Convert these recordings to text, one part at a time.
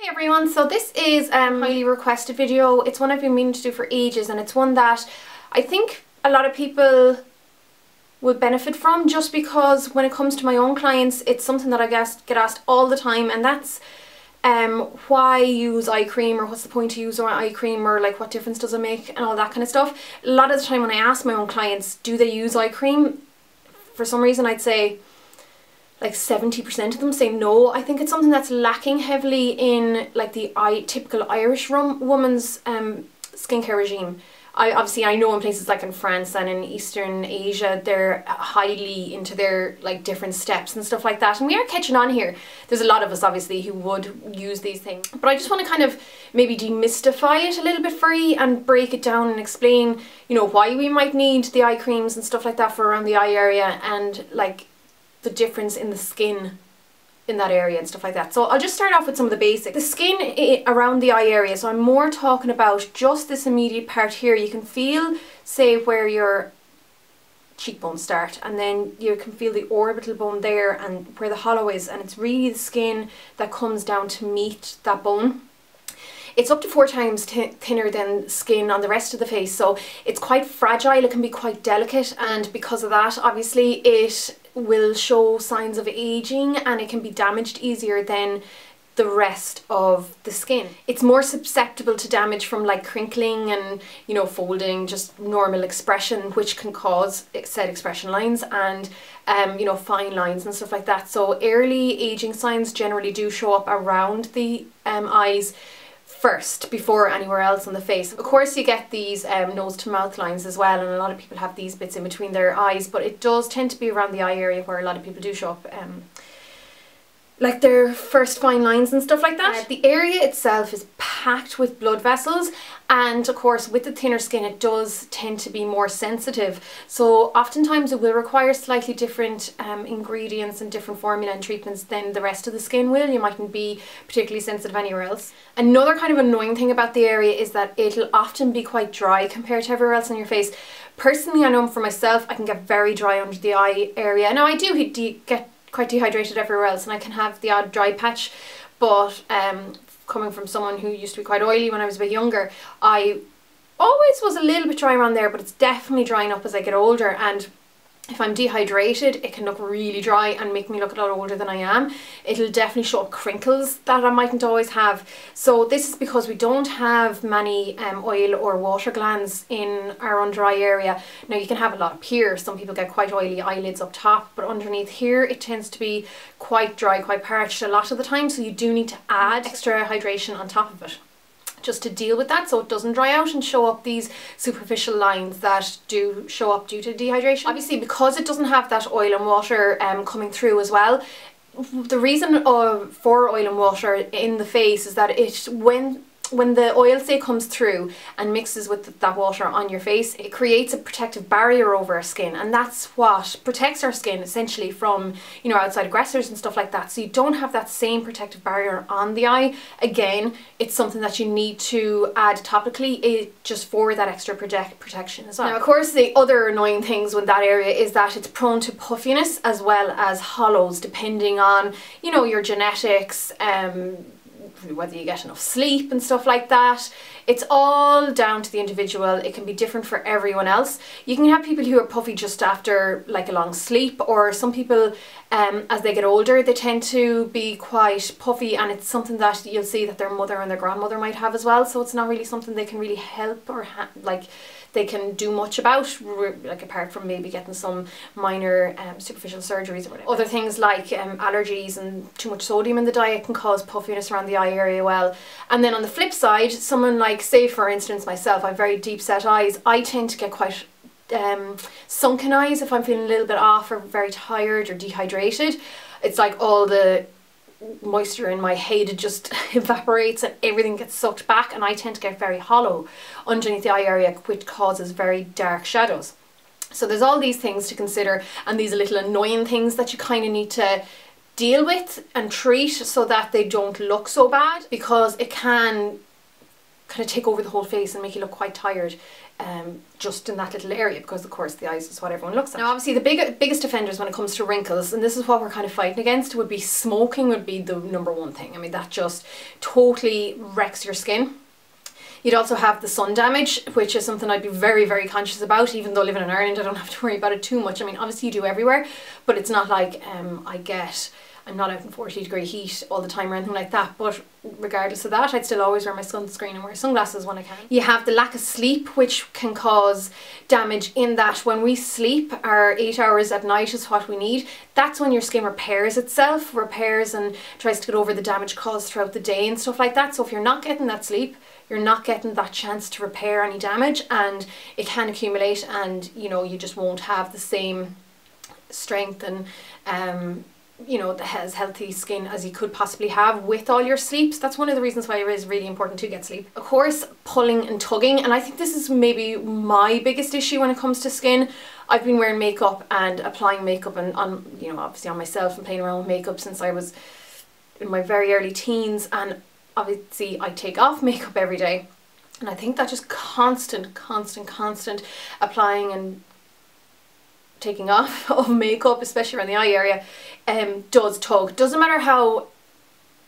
Hey everyone, so this is a highly requested video. It's one I've been meaning to do for ages, and it's one that I think a lot of people will benefit from, just because when it comes to my own clients it's something that I get asked all the time, and that's why use eye cream, or what's the point to use eye cream, or like what difference does it make, and all that kind of stuff. A lot of the time when I ask my own clients do they use eye cream, for some reason I'd say like 70% of them say no. I think it's something that's lacking heavily in like the typical Irish woman's skincare regime. I know in places like in France and in Eastern Asia they're highly into their like different steps and stuff like that, and we are catching on here. There's a lot of us obviously who would use these things, but I just want to kind of maybe demystify it a little bit for you and break it down and explain, you know, why we might need the eye creams and stuff like that for around the eye area, and like the difference in the skin in that area and stuff like that. So I'll just start off with some of the basics. The skin around the eye area, so I'm more talking about just this immediate part here. You can feel, say, where your cheekbones start, and then you can feel the orbital bone there and where the hollow is, and it's really the skin that comes down to meet that bone. It's up to 4 times thinner than skin on the rest of the face, so it's quite fragile, it can be quite delicate, and because of that obviously it will show signs of aging and it can be damaged easier than the rest of the skin. It's more susceptible to damage from like crinkling and, you know, folding, just normal expression, which can cause said expression lines and you know, fine lines and stuff like that. So early aging signs generally do show up around the eyes first before anywhere else on the face. Of course you get these nose to mouth lines as well, and a lot of people have these bits in between their eyes, but it does tend to be around the eye area where a lot of people do show up like their first fine lines and stuff like that. The area itself is packed with blood vessels, and of course with the thinner skin it does tend to be more sensitive, so oftentimes it will require slightly different ingredients and different formula and treatments than the rest of the skin will. You mightn't be particularly sensitive anywhere else. Another kind of annoying thing about the area is that it'll often be quite dry compared to everywhere else on your face. Personally, I know for myself I can get very dry under the eye area. Now I do get quite dehydrated everywhere else, and I can have the odd dry patch, but coming from someone who used to be quite oily when I was a bit younger, I always was a little bit dry around there, but it's definitely drying up as I get older, and if I'm dehydrated it can look really dry and make me look a lot older than I am. It'll definitely show up crinkles that I mightn't always have. So this is because we don't have many oil or water glands in our under eye area. Now you can have a lot up here, some people get quite oily eyelids up top, but underneath here it tends to be quite dry, quite parched a lot of the time, so you do need to add extra hydration on top of it just to deal with that, so it doesn't dry out and show up these superficial lines that do show up due to dehydration. Obviously because it doesn't have that oil and water coming through as well, the reason for oil and water in the face is that when the oil, say, comes through and mixes with that water on your face, it creates a protective barrier over our skin, and that's what protects our skin essentially from, you know, outside aggressors and stuff like that. So you don't have that same protective barrier on the eye. Again, it's something that you need to add topically just for that extra protection as well. Now of course the other annoying things with that area is that it's prone to puffiness as well as hollows, depending on, you know, your genetics, whether you get enough sleep and stuff like that. It's all down to the individual. It can be different for everyone else. You can have people who are puffy just after like a long sleep, or some people as they get older they tend to be quite puffy, and it's something that you'll see that their mother and their grandmother might have as well, so it's not really something they can really help or like they can do much about, like apart from maybe getting some minor superficial surgeries or whatever. Other things like allergies and too much sodium in the diet can cause puffiness around the eye area well. And then on the flip side, someone like, say for instance myself, I have very deep set eyes. I tend to get quite sunken eyes if I'm feeling a little bit off or very tired or dehydrated. It's like all the moisture in my head just evaporates and everything gets sucked back, and I tend to get very hollow underneath the eye area, which causes very dark shadows. So there's all these things to consider, and these little annoying things that you kind of need to deal with and treat so that they don't look so bad, because it can kind of take over the whole face and make you look quite tired just in that little area, because of course the eyes is what everyone looks at. Now obviously the biggest offenders when it comes to wrinkles, and this is what we're kind of fighting against, would be smoking would be the number one thing. I mean, that just totally wrecks your skin. You'd also have the sun damage, which is something I'd be very, very conscious about. Even though living in Ireland, I don't have to worry about it too much. I mean, obviously you do everywhere, but it's not like I'm not out in 40-degree heat all the time or anything like that. But regardless of that, I'd still always wear my sunscreen and wear sunglasses when I can. You have the lack of sleep, which can cause damage in that when we sleep, our 8 hours at night is what we need. That's when your skin repairs itself, and tries to get over the damage caused throughout the day and stuff like that. So if you're not getting that sleep, you're not getting that chance to repair any damage, and it can accumulate, and you know, you just won't have the same strength and you know, as healthy skin as you could possibly have with all your sleeps. That's one of the reasons why it is really important to get sleep. Of course, pulling and tugging, and I think this is maybe my biggest issue when it comes to skin. I've been wearing makeup and applying makeup and on, you know, obviously on myself and playing around with makeup since I was in my very early teens, and obviously I take off makeup every day, and I think that just constant applying and taking off of makeup, especially around the eye area, does tug. Doesn't matter how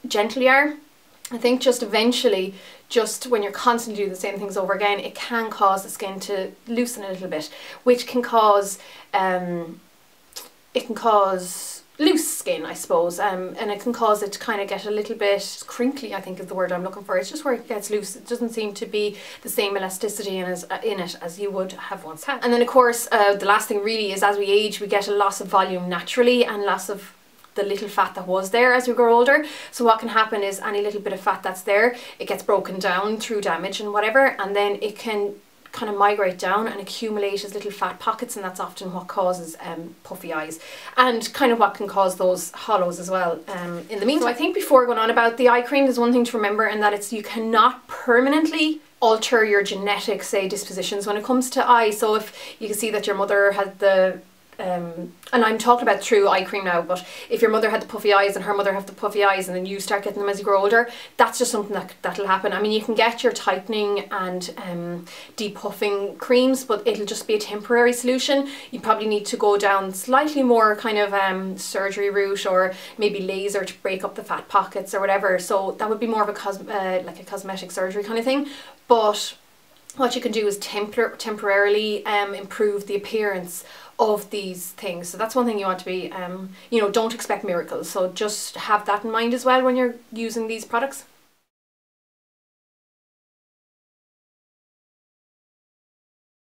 gentle you are, I think just eventually, just when you're constantly doing the same things over again, it can cause the skin to loosen a little bit, which can cause loose skin, I suppose, and it can cause it to kind of get a little bit crinkly, I think is the word I'm looking for. It's just where it gets loose. It doesn't seem to be the same elasticity in it as you would have once had. And then of course, the last thing really is, as we age, we get a loss of volume naturally and loss of the little fat that was there as we grow older. So what can happen is any little bit of fat that's there, it gets broken down through damage and whatever, and then it can kind of migrate down and accumulate as little fat pockets, and that's often what causes puffy eyes, and kind of what can cause those hollows as well in the meantime. So I think before going on about the eye cream, there's one thing to remember, and that it's you cannot permanently alter your genetic, say, dispositions when it comes to eye. So if you can see that your mother had the and I'm talking about true eye cream now, but if your mother had the puffy eyes and her mother have the puffy eyes, and then you start getting them as you grow older, that's just something that'll happen. I mean, you can get your tightening and depuffing creams, but it'll just be a temporary solution. You probably need to go down slightly more kind of surgery route, or maybe laser to break up the fat pockets or whatever. So that would be more of a like a cosmetic surgery kind of thing. But what you can do is temporarily improve the appearance of these things. So that's one thing you want to be, you know, don't expect miracles. So just have that in mind as well when you're using these products.